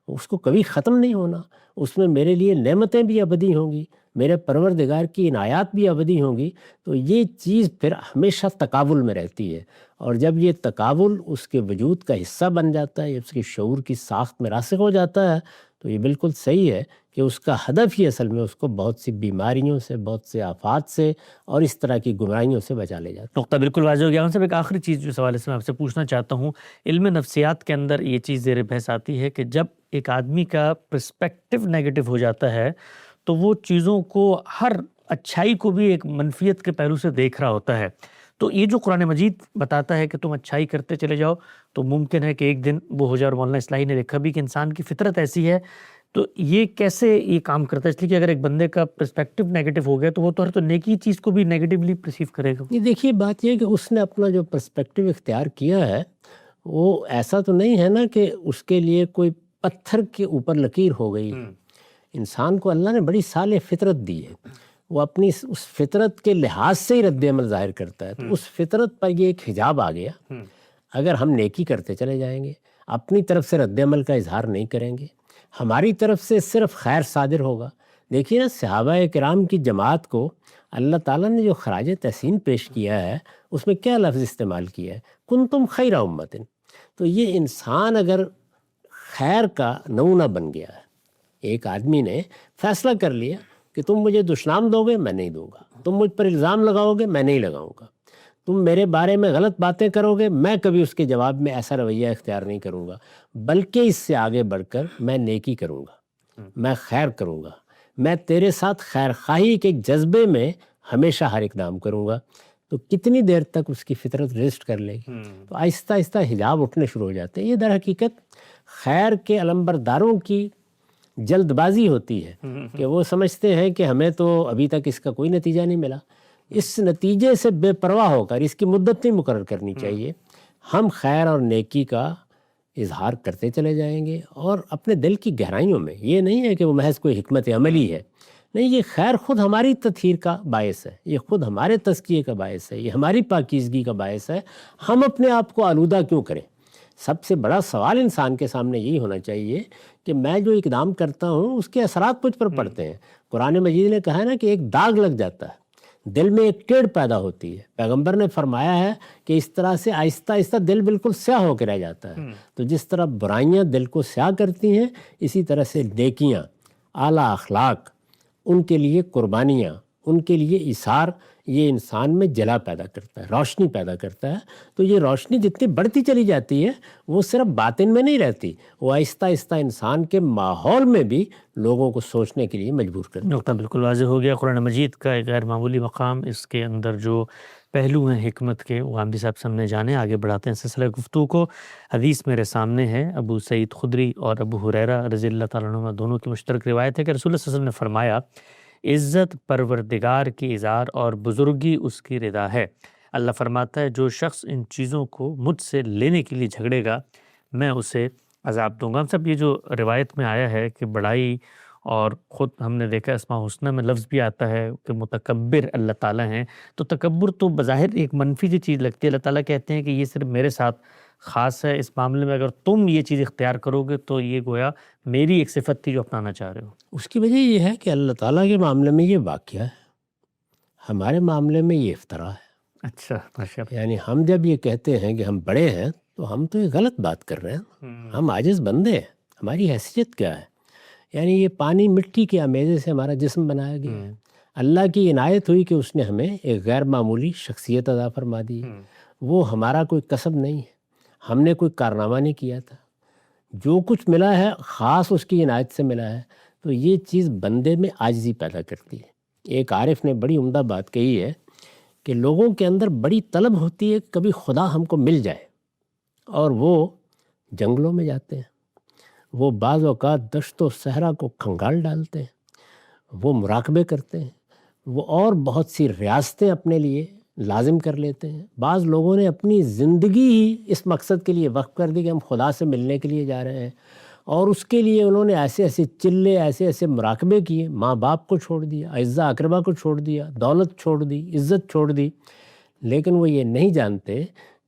اس کو کبھی ختم نہیں ہونا، اس میں میرے لیے نعمتیں بھی ابدی ہوں گی، میرے پروردگار کی عنایات بھی ابدی ہوں گی۔ تو یہ چیز پھر ہمیشہ تقابل میں رہتی ہے، اور جب یہ تقابل اس کے وجود کا حصہ بن جاتا ہے، اس کے شعور کی ساخت میں راسخ ہو جاتا ہے، تو یہ بالکل صحیح ہے کہ اس کا ہدف ہی اصل میں اس کو بہت سی بیماریوں سے، بہت سے آفات سے اور اس طرح کی گمراہیوں سے بچا لے جاتا ہے۔ نقطہ بالکل واضح ہو گیا۔ صاحب ایک آخری چیز جو سوال اس میں آپ سے پوچھنا چاہتا ہوں، علم نفسیات کے اندر یہ چیز زیر بحث آتی ہے کہ جب ایک آدمی کا پرسپیکٹو نیگیٹو ہو جاتا ہے تو وہ چیزوں کو، ہر اچھائی کو بھی ایک منفیت کے پہلو سے دیکھ رہا ہوتا ہے۔ تو یہ جو قرآن مجید بتاتا ہے کہ تم اچھائی کرتے چلے جاؤ تو ممکن ہے کہ ایک دن وہ ہو جائے، اور مولانا اصلاحی نے لکھا بھی کہ انسان کی فطرت ایسی ہے۔ تو یہ کیسے یہ کام کرتا ہے؟ اس لیے کہ اگر ایک بندے کا پرسپیکٹو نیگیٹو ہو گیا تو وہ تو نیکی چیز کو بھی نیگیٹیولی پرسیو کرے گا۔ یہ دیکھیے بات یہ ہے کہ اس نے اپنا جو پرسپیکٹو اختیار کیا ہے وہ ایسا تو نہیں ہے نا کہ اس کے لیے کوئی پتھر کے اوپر لکیر ہو گئی۔ انسان کو اللہ نے بڑی صالح فطرت دی ہے، وہ اپنی اس فطرت کے لحاظ سے ہی رد عمل ظاہر کرتا ہے۔ تو اس فطرت پر یہ ایک حجاب آ گیا، اگر ہم نیکی کرتے چلے جائیں گے، اپنی طرف سے رد عمل کا اظہار نہیں کریں گے، ہماری طرف سے صرف خیر صادر ہوگا۔ دیکھیے نا، صحابہ کرام کی جماعت کو اللہ تعالیٰ نے جو خراج تحسین پیش کیا ہے اس میں کیا لفظ استعمال کیا ہے؟ کنتم خیر امت۔ تو یہ انسان اگر خیر کا نمونہ بن گیا ہے، ایک آدمی نے فیصلہ کر لیا کہ تم مجھے دشنام دو گے، میں نہیں دوں گا، تم مجھ پر الزام لگاؤ گے، میں نہیں لگاؤں گا، تم میرے بارے میں غلط باتیں کرو گے، میں کبھی اس کے جواب میں ایسا رویہ اختیار نہیں کروں گا، بلکہ اس سے آگے بڑھ کر میں نیکی کروں گا، میں خیر کروں گا، میں تیرے ساتھ خیر خواہی کے جذبے میں ہمیشہ ہر اقدام کروں گا۔ تو کتنی دیر تک اس کی فطرت ریزسٹ کر لے گی؟ تو آہستہ آہستہ حجاب اٹھنے شروع ہو جاتے ہیں۔ یہ در حقیقت خیر کے علمبرداروں کی جلد بازی ہوتی ہے کہ وہ سمجھتے ہیں کہ ہمیں تو ابھی تک اس کا کوئی نتیجہ نہیں ملا، اس نتیجے سے بے پرواہ ہو کر اس کی مدت نہیں مقرر کرنی چاہیے، ہم خیر اور نیکی کا اظہار کرتے چلے جائیں گے، اور اپنے دل کی گہرائیوں میں، یہ نہیں ہے کہ وہ محض کوئی حکمت عملی ہے، نہیں، یہ خیر خود ہماری تطہیر کا باعث ہے، یہ خود ہمارے تزکیے کا باعث ہے، یہ ہماری پاکیزگی کا باعث ہے۔ ہم اپنے آپ کو آلودہ کیوں کریں؟ سب سے بڑا سوال انسان کے سامنے یہی ہونا چاہیے کہ میں جو اقدام کرتا ہوں اس کے اثرات مجھ پر پڑتے ہیں۔ قرآن مجید نے کہا ہے نا کہ ایک داغ لگ جاتا ہے، دل میں ایک ٹیڑھ پیدا ہوتی ہے۔ پیغمبر نے فرمایا ہے کہ اس طرح سے آہستہ آہستہ دل بالکل سیاہ ہو کے رہ جاتا ہے۔ تو جس طرح برائیاں دل کو سیاہ کرتی ہیں، اسی طرح سے نیکیاں، اعلیٰ اخلاق، ان کے لیے قربانیاں، ان کے لیے ایثار، یہ انسان میں جلا پیدا کرتا ہے، روشنی پیدا کرتا ہے. تو یہ روشنی جتنی بڑھتی چلی جاتی ہے وہ صرف باطن میں نہیں رہتی، وہ آہستہ آہستہ انسان کے ماحول میں بھی لوگوں کو سوچنے کے لیے مجبور کرتی ہے. نقطہ بالکل واضح ہو گیا. قرآن مجید کا ایک غیر معمولی مقام، اس کے اندر جو پہلو ہیں حکمت کے، وہ حامدی صاحب سے ہم نے جانے. آگے بڑھاتے ہیں سلسلہ گفتگو کو. حدیث میرے سامنے ہے، ابو سعید خدری اور ابو ہریرہ رضی اللہ تعالیٰ عنہما دونوں کی مشترک روایت ہے کہ رسول اللہ صلی اللہ علیہ وسلم نے فرمایا، عزت پروردگار کی اظہار اور بزرگی اس کی رضا ہے. اللہ فرماتا ہے جو شخص ان چیزوں کو مجھ سے لینے کے لیے جھگڑے گا میں اسے عذاب دوں گا. ہم سب یہ جو روایت میں آیا ہے کہ بڑائی، اور خود ہم نے دیکھا اسماء الحسنہ میں لفظ بھی آتا ہے کہ متکبر اللہ تعالیٰ ہیں، تو تکبر تو بظاہر ایک منفی سی چیز لگتی ہے. اللہ تعالیٰ کہتے ہیں کہ یہ صرف میرے ساتھ خاص ہے، اس معاملے میں اگر تم یہ چیز اختیار کرو گے تو یہ گویا میری ایک صفت تھی جو اپنانا چاہ رہے ہو. اس کی وجہ یہ ہے کہ اللہ تعالیٰ کے معاملے میں یہ واقعہ ہے، ہمارے معاملے میں یہ افطرا ہے. اچھا، ماشاء اللہ. یعنی ہم جب یہ کہتے ہیں کہ ہم بڑے ہیں تو ہم تو یہ غلط بات کر رہے ہیں. ہم عاجز بندے ہیں، ہماری حیثیت کیا ہے؟ یعنی یہ پانی مٹی کے امیزے سے ہمارا جسم بنایا گیا ہے. اللہ کی عنایت ہوئی کہ اس نے ہمیں ایک غیر معمولی شخصیت عطا فرما دی ہے. وہ ہمارا کوئی کسب نہیں ہے، ہم نے کوئی کارنامہ نہیں کیا تھا. جو کچھ ملا ہے خاص اس کی عنایت سے ملا ہے. تو یہ چیز بندے میں عاجزی پیدا کرتی ہے. ایک عارف نے بڑی عمدہ بات کہی ہے کہ لوگوں کے اندر بڑی طلب ہوتی ہے کہ کبھی خدا ہم کو مل جائے، اور وہ جنگلوں میں جاتے ہیں، وہ بعض اوقات دشت و صحرا کو کھنگال ڈالتے ہیں، وہ مراقبے کرتے ہیں، وہ اور بہت سی ریاستیں اپنے لیے لازم کر لیتے ہیں. بعض لوگوں نے اپنی زندگی ہی اس مقصد کے لیے وقف کر دی کہ ہم خدا سے ملنے کے لیے جا رہے ہیں، اور اس کے لیے انہوں نے ایسے ایسے چلے، ایسے ایسے مراقبے کیے. ماں باپ کو چھوڑ دیا، اعزا اقربا کو چھوڑ دیا، دولت چھوڑ دی، عزت چھوڑ دی. لیکن وہ یہ نہیں جانتے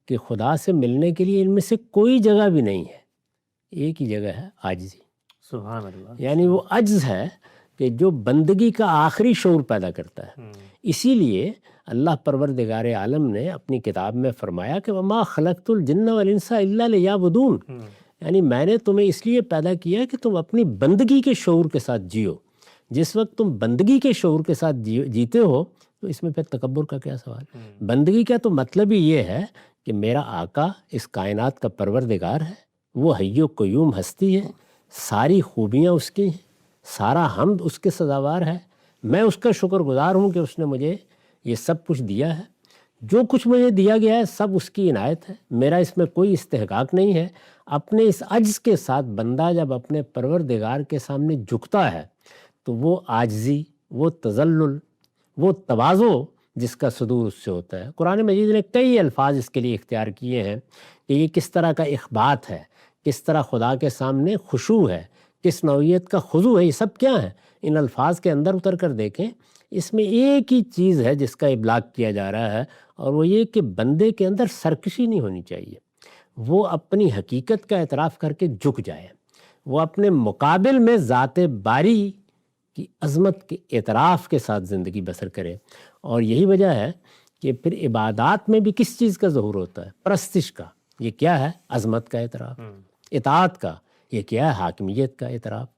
کہ خدا سے ملنے کے لیے ان میں سے کوئی جگہ بھی نہیں ہے. ایک ہی جگہ ہے، عاجزی. سبحان اللہ. یعنی وہ عجز ہے کہ جو بندگی کا آخری شعور پیدا کرتا ہے. اسی لیے اللہ پروردگار عالم نے اپنی کتاب میں فرمایا کہ وما خلقت الجن والانس الا لیعبدون. یعنی میں نے تمہیں اس لیے پیدا کیا کہ تم اپنی بندگی کے شعور کے ساتھ جیو. جس وقت تم بندگی کے شعور کے ساتھ جیتے ہو تو اس میں پھر تکبر کا کیا سوال. بندگی کا تو مطلب ہی یہ ہے کہ میرا آقا اس کائنات کا پروردگار ہے، وہ حی و قیوم ہستی ہے، ساری خوبیاں اس کی ہیں، سارا حمد اس کے سزاوار ہے. میں اس کا شکر گزار ہوں کہ اس نے مجھے یہ سب کچھ دیا ہے. جو کچھ مجھے دیا گیا ہے سب اس کی عنایت ہے، میرا اس میں کوئی استحقاق نہیں ہے. اپنے اس عجز کے ساتھ بندہ جب اپنے پروردگار کے سامنے جھکتا ہے تو وہ عاجزی، وہ تذلل، وہ تواضع جس کا صدور اس سے ہوتا ہے. قرآن مجید نے کئی الفاظ اس کے لیے اختیار کیے ہیں کہ یہ کس طرح کا اخبات ہے، کس طرح خدا کے سامنے خشوع ہے، کس نوعیت کا خضوع ہے. یہ سب کیا ہیں؟ ان الفاظ کے اندر اتر کر دیکھیں. اس میں ایک ہی چیز ہے جس کا ابلاغ کیا جا رہا ہے، اور وہ یہ کہ بندے کے اندر سرکشی نہیں ہونی چاہیے. وہ اپنی حقیقت کا اعتراف کر کے جھک جائے، وہ اپنے مقابل میں ذات باری کی عظمت کے اعتراف کے ساتھ زندگی بسر کرے. اور یہی وجہ ہے کہ پھر عبادات میں بھی کس چیز کا ظہور ہوتا ہے؟ پرستش کا. یہ کیا ہے؟ عظمت کا اعتراف. اطاعت کا یہ کیا ہے؟ حاکمیت کا اعتراف.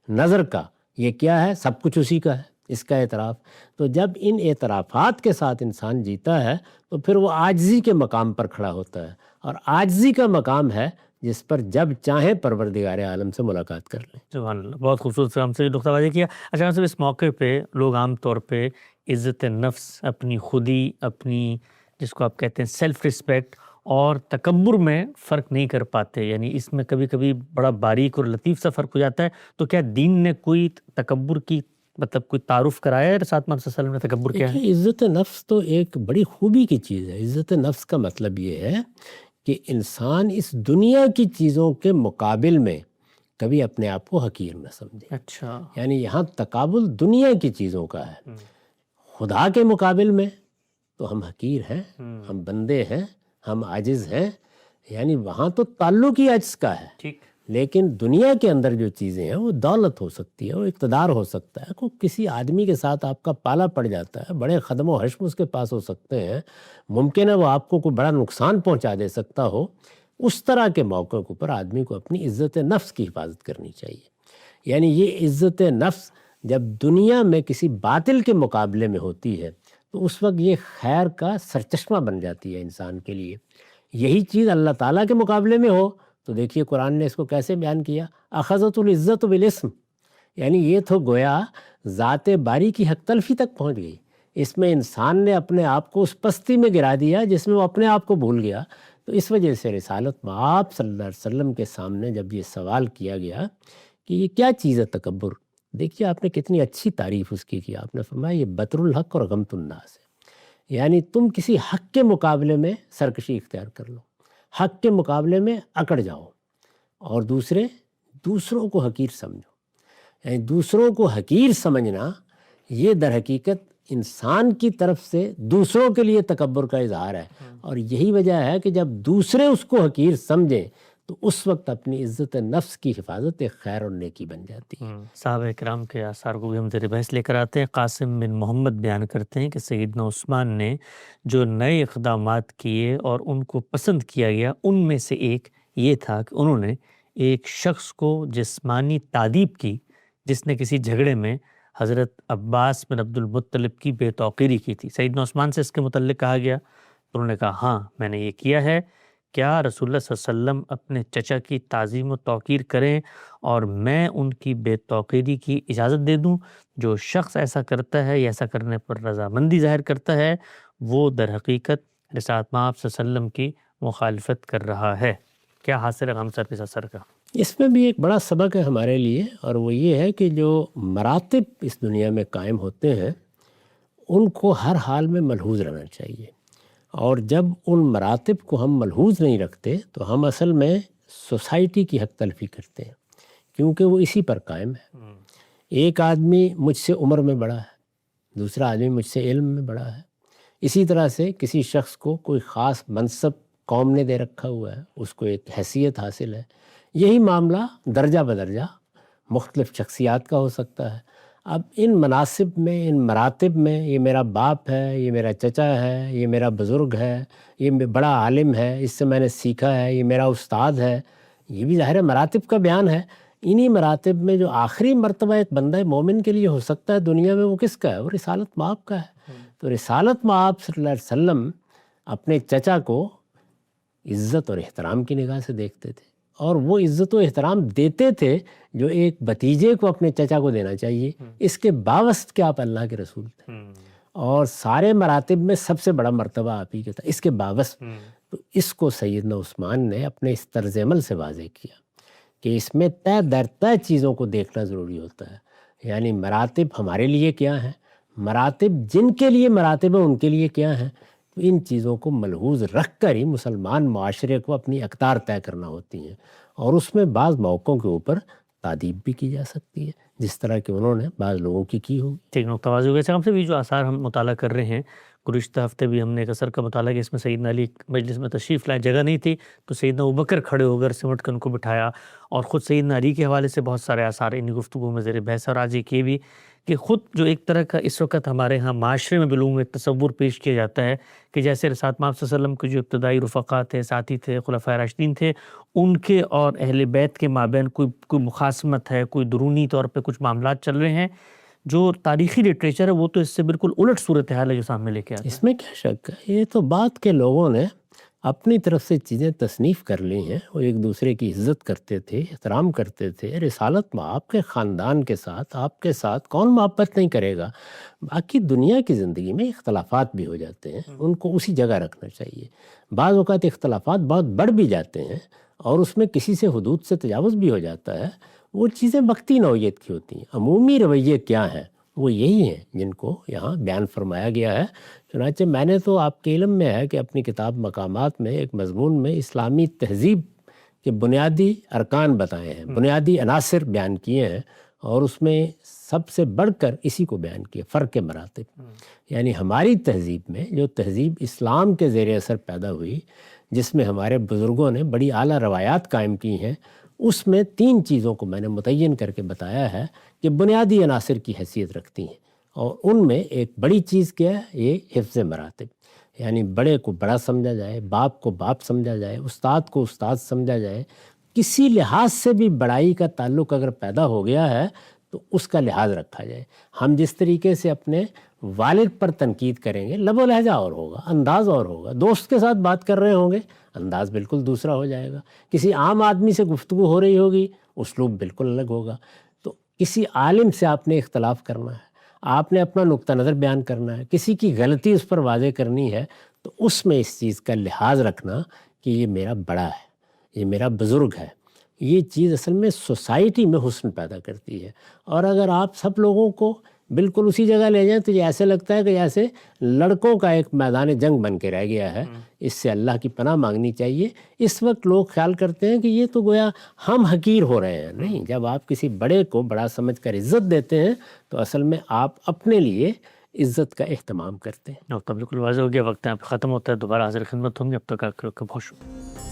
نظر کا یہ کیا ہے؟ سب کچھ اسی کا ہے، اس کا اعتراف. تو جب ان اعترافات کے ساتھ انسان جیتا ہے تو پھر وہ عاجزی کے مقام پر کھڑا ہوتا ہے. اور عاجزی کا مقام ہے جس پر جب چاہیں پروردگار عالم سے ملاقات کر لیں. سبحان اللہ. بہت خوبصورت سے ہم سے نقطہ واضح کیا. اچھا ہم سب اس موقع پہ لوگ عام طور پہ عزت نفس، اپنی خودی، اپنی جس کو آپ کہتے ہیں سیلف رسپیکٹ اور تکبر میں فرق نہیں کر پاتے. یعنی اس میں کبھی کبھی بڑا باریک اور لطیف سا فرق ہو جاتا ہے. تو کیا دین نے کوئی تکبر کی مطلب کوئی تعارف کرایا ہے؟ رسالت محمد صلی اللہ علیہ وسلم نے تکبر کیا ہے؟ عزت نفس تو ایک بڑی خوبی کی چیز ہے. عزت نفس کا مطلب یہ ہے کہ انسان اس دنیا کی چیزوں کے مقابل میں کبھی اپنے آپ کو حقیر نہ سمجھے. اچھا. یعنی یہاں تقابل دنیا کی چیزوں کا ہے. خدا کے مقابل میں تو ہم حقیر ہیں، ہم بندے ہیں، ہم عاجز ہیں. یعنی وہاں تو تعلق ہی عجز کا ہے. ٹھیک. لیکن دنیا کے اندر جو چیزیں ہیں وہ دولت ہو سکتی ہے، وہ اقتدار ہو سکتا ہے. کسی آدمی کے ساتھ آپ کا پالا پڑ جاتا ہے، بڑے خدم و حشم اس کے پاس ہو سکتے ہیں، ممکن ہے وہ آپ کو کوئی بڑا نقصان پہنچا دے سکتا ہو. اس طرح کے موقع کے اوپر آدمی کو اپنی عزت نفس کی حفاظت کرنی چاہیے. یعنی یہ عزت نفس جب دنیا میں کسی باطل کے مقابلے میں ہوتی ہے تو اس وقت یہ خیر کا سرچشمہ بن جاتی ہے انسان کے لیے۔ یہی چیز اللہ تعالیٰ کے مقابلے میں ہو تو دیکھیے قرآن نے اس کو کیسے بیان کیا، اخذت العزت بالاسم، یعنی یہ تو گویا ذات باری کی حق تلفی تک پہنچ گئی۔ اس میں انسان نے اپنے آپ کو اس پستی میں گرا دیا جس میں وہ اپنے آپ کو بھول گیا۔ تو اس وجہ سے رسالت مآب صلی اللہ علیہ وسلم کے سامنے جب یہ سوال کیا گیا کہ یہ کیا چیز ہے تکبر، دیکھیے آپ نے کتنی اچھی تعریف اس کی آپ نے فرمایا یہ بطر الحق اور غمت الناس ہے، یعنی تم کسی حق کے مقابلے میں سرکشی اختیار کر لو، حق کے مقابلے میں اکڑ جاؤ، اور دوسروں کو حقیر سمجھو۔ یعنی دوسروں کو حقیر سمجھنا یہ در حقیقت انسان کی طرف سے دوسروں کے لیے تکبر کا اظہار ہے، اور یہی وجہ ہے کہ جب دوسرے اس کو حقیر سمجھیں تو اس وقت اپنی عزت نفس کی حفاظت ایک خیر اور نیکی بن جاتی ہے۔ صحابہ کرام کے آثار کو بھی ہم زیر بحث لے کر آتے ہیں۔ قاسم بن محمد بیان کرتے ہیں کہ سیدنا عثمان نے جو نئے اقدامات کیے اور ان کو پسند کیا گیا، ان میں سے ایک یہ تھا کہ انہوں نے ایک شخص کو جسمانی تعذیب کی جس نے کسی جھگڑے میں حضرت عباس بن عبد المطلب کی بے توقیری کی تھی۔ سیدنا عثمان سے اس کے متعلق کہا گیا تو انہوں نے کہا ہاں میں نے یہ کیا ہے، کیا رسول اللہ صلی اللہ علیہ وسلم اپنے چچا کی تعظیم و توقیر کریں اور میں ان کی بے توقیری کی اجازت دے دوں؟ جو شخص ایسا کرتا ہے یا ایسا کرنے پر رضامندی ظاہر کرتا ہے وہ در حقیقت رسالت مآب صلی اللہ علیہ وسلم کی مخالفت کر رہا ہے۔ کیا حاصل ہے غم سر اس اثر کا؟ اس میں بھی ایک بڑا سبق ہے ہمارے لیے، اور وہ یہ ہے کہ جو مراتب اس دنیا میں قائم ہوتے ہیں ان کو ہر حال میں ملحوظ رہنا چاہیے، اور جب ان مراتب کو ہم ملحوظ نہیں رکھتے تو ہم اصل میں سوسائٹی کی حق تلفی کرتے ہیں، کیونکہ وہ اسی پر قائم ہے۔ ایک آدمی مجھ سے عمر میں بڑا ہے، دوسرا آدمی مجھ سے علم میں بڑا ہے، اسی طرح سے کسی شخص کو کوئی خاص منصب قوم نے دے رکھا ہوا ہے، اس کو ایک حیثیت حاصل ہے۔ یہی معاملہ درجہ بدرجہ مختلف شخصیات کا ہو سکتا ہے۔ اب ان مناصب میں، ان مراتب میں، یہ میرا باپ ہے، یہ میرا چچا ہے، یہ میرا بزرگ ہے، یہ بڑا عالم ہے، اس سے میں نے سیکھا ہے، یہ میرا استاد ہے، یہ بھی ظاہر مراتب کا بیان ہے۔ انہی مراتب میں جو آخری مرتبہ ایک بندہ مومن کے لیے ہو سکتا ہے دنیا میں، وہ کس کا ہے؟ وہ رسالت مآب کا ہے۔ تو رسالت مآب صلی اللہ علیہ وسلم اپنے چچا کو عزت اور احترام کی نگاہ سے دیکھتے تھے، اور وہ عزت و احترام دیتے تھے جو ایک بھتیجے کو اپنے چچا کو دینا چاہیے۔ اس کے باوجود کہ آپ اللہ کے رسول تھے اور سارے مراتب میں سب سے بڑا مرتبہ آپ ہی کا تھا، اس کے باوجود تو اس کو سیدنا عثمان نے اپنے اس طرز عمل سے واضح کیا کہ اس میں طے در طے چیزوں کو دیکھنا ضروری ہوتا ہے۔ یعنی مراتب ہمارے لیے کیا ہیں، مراتب جن کے لیے مراتب ہیں ان کے لیے کیا ہیں، تو ان چیزوں کو ملحوظ رکھ کر ہی مسلمان معاشرے کو اپنی اقدار طے کرنا ہوتی ہیں، اور اس میں بعض موقعوں کے اوپر تعدیب بھی کی جا سکتی ہے جس طرح کہ انہوں نے بعض لوگوں کی ہوگی۔ ٹھیک نقطہ واضح ہو گیا۔ ہم سے بھی جو آثار ہم مطالعہ کر رہے ہیں، گزشتہ ہفتے بھی ہم نے ایک اثر کا مطالعہ کیا، اس میں سیدنا علی مجلس میں تشریف لائے، جگہ نہیں تھی تو سیدنا ابوبکر کھڑے ہو کر سمٹ کر ان کو بٹھایا، اور خود سیدنا علی کے حوالے سے بہت سارے آثار ان گفتگو میں زیر بحث، اور آج ایک یہ بھی کہ خود جو ایک طرح کا اس وقت ہمارے ہاں معاشرے میں بالعموم ایک تصور پیش کیا جاتا ہے کہ جیسے رسالت مآب صلی اللہ علیہ وسلم کے جو ابتدائی رفقا تھے، ساتھی تھے، خلفائے راشدین تھے، ان کے اور اہل بیت کے مابین کوئی مخاصمت ہے، کوئی درونی طور پہ کچھ معاملات چل رہے ہیں۔ جو تاریخی لٹریچر ہے وہ تو اس سے بالکل الٹ صورتحال ہے جو سامنے لے کے آتا ہے۔ اس میں کیا شک ہے، یہ تو بعد کے لوگوں نے اپنی طرف سے چیزیں تصنیف کر لی ہیں۔ وہ ایک دوسرے کی عزت کرتے تھے، احترام کرتے تھے۔ رسالت مآب کے خاندان کے ساتھ، آپ کے ساتھ کون محبت نہیں کرے گا؟ باقی دنیا کی زندگی میں اختلافات بھی ہو جاتے ہیں، ان کو اسی جگہ رکھنا چاہیے۔ بعض اوقات اختلافات بہت بڑھ بھی جاتے ہیں اور اس میں کسی سے حدود سے تجاوز بھی ہو جاتا ہے، وہ چیزیں وقتی نوعیت کی ہوتی ہیں۔ عمومی رویے کیا ہیں؟ وہ یہی ہیں جن کو یہاں بیان فرمایا گیا ہے۔ چنانچہ میں نے تو آپ کے علم میں ہے کہ اپنی کتاب مقامات میں ایک مضمون میں اسلامی تہذیب کے بنیادی ارکان بتائے ہیں، بنیادی عناصر بیان کیے ہیں، اور اس میں سب سے بڑھ کر اسی کو بیان کیا، فرق مراتب۔ یعنی ہماری تہذیب میں جو تہذیب اسلام کے زیر اثر پیدا ہوئی، جس میں ہمارے بزرگوں نے بڑی اعلیٰ روایات قائم کی ہیں، اس میں 3 چیزوں کو میں نے متعین کر کے بتایا ہے کہ بنیادی عناصر کی حیثیت رکھتی ہیں، اور ان میں ایک بڑی چیز کیا ہے؟ یہ حفظ مراتب، یعنی بڑے کو بڑا سمجھا جائے، باپ کو باپ سمجھا جائے، استاد کو استاد سمجھا جائے۔ کسی لحاظ سے بھی بڑائی کا تعلق اگر پیدا ہو گیا ہے تو اس کا لحاظ رکھا جائے۔ ہم جس طریقے سے اپنے والد پر تنقید کریں گے لب و لہجہ اور ہوگا، انداز اور ہوگا، دوست کے ساتھ بات کر رہے ہوں گے انداز بالکل دوسرا ہو جائے گا، کسی عام آدمی سے گفتگو ہو رہی ہوگی اسلوب بالکل الگ ہوگا۔ تو کسی عالم سے آپ نے اختلاف کرنا ہے، آپ نے اپنا نقطہ نظر بیان کرنا ہے، کسی کی غلطی اس پر واضح کرنی ہے، تو اس میں اس چیز کا لحاظ رکھنا کہ یہ میرا بڑا ہے، یہ میرا بزرگ ہے، یہ چیز اصل میں سوسائٹی میں حسن پیدا کرتی ہے۔ اور اگر آپ سب لوگوں کو بالکل اسی جگہ لے جائیں تو یہ ایسے لگتا ہے کہ جیسے لڑکوں کا ایک میدان جنگ بن کے رہ گیا ہے۔ اس سے اللہ کی پناہ مانگنی چاہیے۔ اس وقت لوگ خیال کرتے ہیں کہ یہ تو گویا ہم حقیر ہو رہے ہیں، نہیں، جب آپ کسی بڑے کو بڑا سمجھ کر عزت دیتے ہیں تو اصل میں آپ اپنے لیے عزت کا اہتمام کرتے ہیں۔ بالکل واضح ہو گیا، وقت آپ ختم ہوتا ہے، دوبارہ حاضر خدمت ہوں گے، اب تک آپ کا بہت شکریہ۔